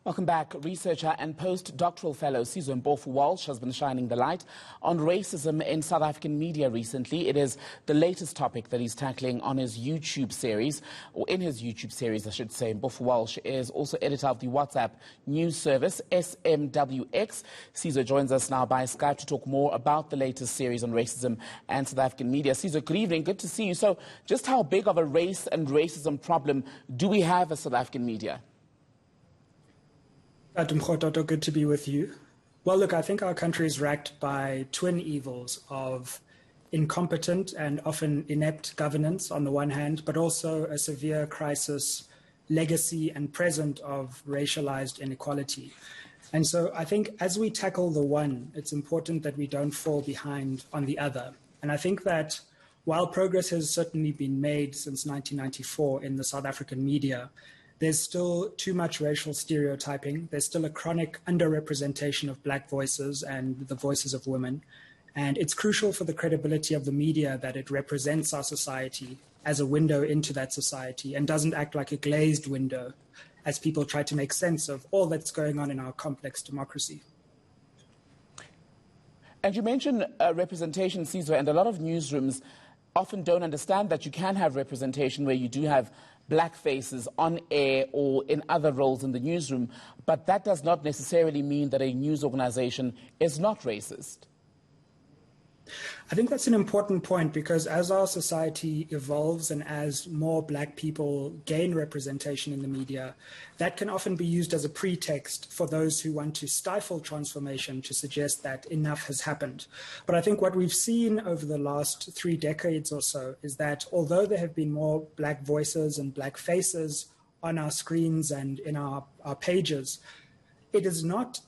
Welcome back. Researcher and post-doctoral fellow Sizwe Mpofu-Walsh has been shining the light on racism in South African media recently. It is the latest topic that he's tackling on his YouTube series, or in his YouTube series, I should say. Mpofu-Walsh is also editor of the WhatsApp news service, SMWX. Sizwe joins us now by Skype to talk more about the latest series on racism and South African media. Sizwe, good evening. Good to see you. So just how big of a race and racism problem do we have as South African media? Good to be with you. Well, look, I think our country is racked by twin evils of incompetent and often inept governance on the one hand, but also a severe crisis, legacy and present of racialized inequality. And so I think as we tackle the one, it's important that we don't fall behind on the other. And I think that while progress has certainly been made since 1994 in the South African media, there's still too much racial stereotyping. There's still a chronic underrepresentation of black voices and the voices of women. And it's crucial for the credibility of the media that it represents our society as a window into that society and doesn't act like a glazed window as people try to make sense of all that's going on in our complex democracy. And you mentioned representation, Sizwe, and a lot of newsrooms often don't understand that you can have representation where you do have black faces on air or in other roles in the newsroom, but that does not necessarily mean that a news organization is not racist. I think that's an important point because as our society evolves and as more black people gain representation in the media, that can often be used as a pretext for those who want to stifle transformation to suggest that enough has happened. But I think what we've seen over the last 3 decades or so is that although there have been more black voices and black faces on our screens and in our pages, it's not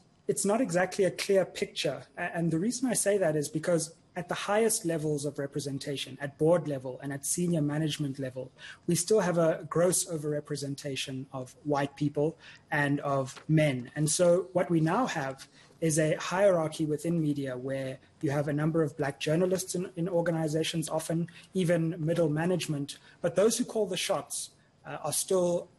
exactly a clear picture. And the reason I say that is because at the highest levels of representation, at board level and at senior management level, we still have a gross overrepresentation of white people and of men. And so what we now have is a hierarchy within media where you have a number of black journalists in organizations, often even middle management, but those who call the shots are still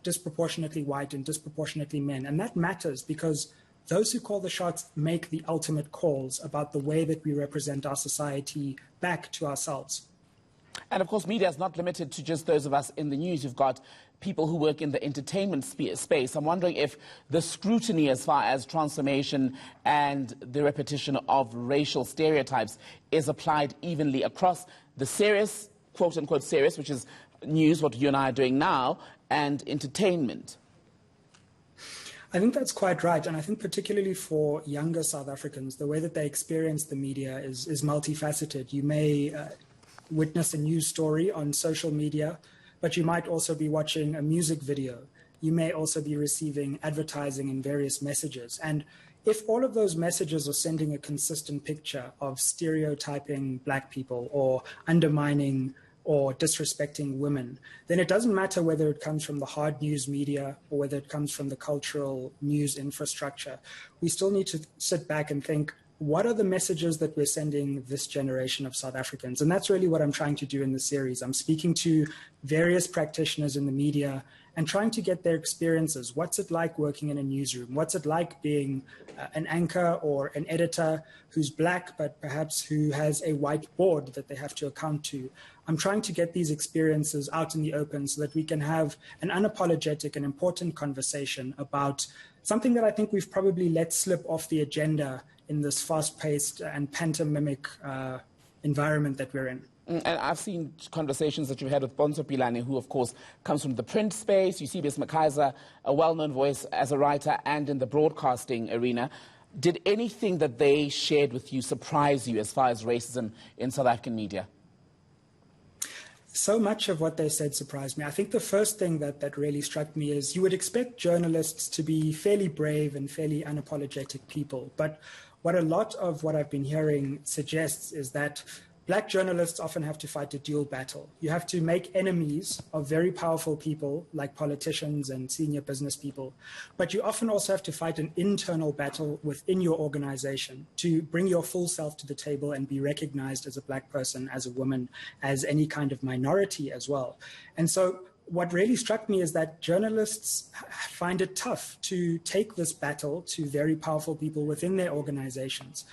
disproportionately white and disproportionately men. And that matters because those who call the shots make the ultimate calls about the way that we represent our society back to ourselves. And of course, media is not limited to just those of us in the news. You've got people who work in the entertainment space. I'm wondering if the scrutiny as far as transformation and the repetition of racial stereotypes is applied evenly across the serious, quote unquote serious, which is news, what you and I are doing now, and entertainment. I think that's quite right. And I think particularly for younger South Africans, the way that they experience the media is multifaceted. You may witness a news story on social media, but you might also be watching a music video. You may also be receiving advertising and various messages. And if all of those messages are sending a consistent picture of stereotyping black people or undermining or disrespecting women, then it doesn't matter whether it comes from the hard news media or whether it comes from the cultural news infrastructure. We still need to sit back and think, what are the messages that we're sending this generation of South Africans? And that's really what I'm trying to do in the series. I'm speaking to various practitioners in the media and trying to get their experiences. What's it like working in a newsroom? What's it like being an anchor or an editor who's black, but perhaps who has a white board that they have to account to? I'm trying to get these experiences out in the open so that we can have an unapologetic and important conversation about something that I think we've probably let slip off the agenda in this fast-paced and pantomimic environment that we're in. And I've seen conversations that you've had with Bonzo Pilani, who, of course, comes from the print space. Eusebius McKaiser, a well-known voice as a writer and in the broadcasting arena. Did anything that they shared with you surprise you as far as racism in South African media? So much of what they said surprised me. I think the first thing that really struck me is you would expect journalists to be fairly brave and fairly unapologetic people. But what a lot of what I've been hearing suggests is that black journalists often have to fight a dual battle. You have to make enemies of very powerful people like politicians and senior business people, but you often also have to fight an internal battle within your organization to bring your full self to the table and be recognized as a black person, as a woman, as any kind of minority as well. And so what really struck me is that journalists find it tough to take this battle to very powerful people within their organizations.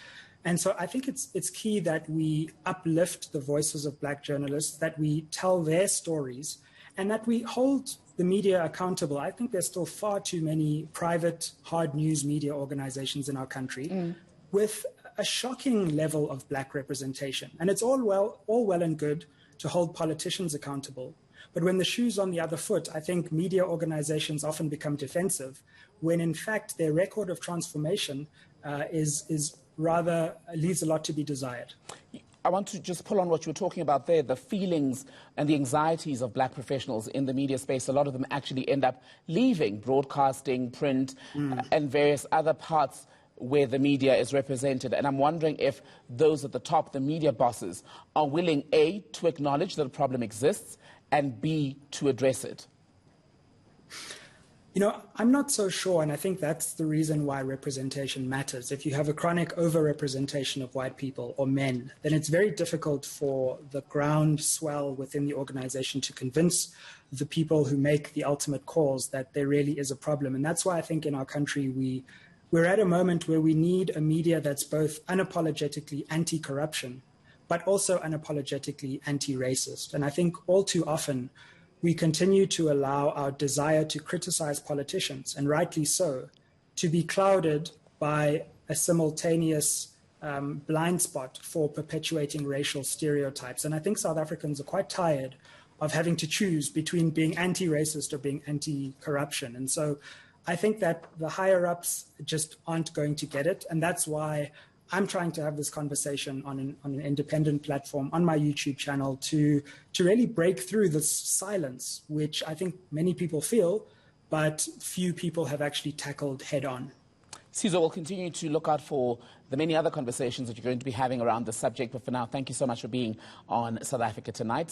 And so I think it's key that we uplift the voices of Black journalists, that we tell their stories, and that we hold the media accountable. I think there's still far too many private hard news media organizations in our country with a shocking level of Black representation. And it's all well and good to hold politicians accountable. But when the shoe's on the other foot, I think media organizations often become defensive, when in fact their record of transformation is rather leaves a lot to be desired. I want to just pull on what you were talking about there, the feelings and the anxieties of Black professionals in the media space. A lot of them actually end up leaving broadcasting, print, and various other parts where the media is represented. And I'm wondering if those at the top, the media bosses, are willing, A, to acknowledge that a problem exists, and B, to address it. You know, I'm not so sure, and I think that's the reason why representation matters. If you have a chronic overrepresentation of white people or men, then it's very difficult for the groundswell within the organization to convince the people who make the ultimate calls that there really is a problem. And that's why I think in our country we're at a moment where we need a media that's both unapologetically anti-corruption, but also unapologetically anti-racist. And I think all too often, we continue to allow our desire to criticize politicians, and rightly so, to be clouded by a simultaneous blind spot for perpetuating racial stereotypes. And I think South Africans are quite tired of having to choose between being anti-racist or being anti-corruption. And so I think that the higher-ups just aren't going to get it, and that's why I'm trying to have this conversation on an independent platform on my YouTube channel to really break through this silence, which I think many people feel, but few people have actually tackled head on. Sizwe, we'll continue to look out for the many other conversations that you're going to be having around the subject. But for now, thank you so much for being on South Africa Tonight.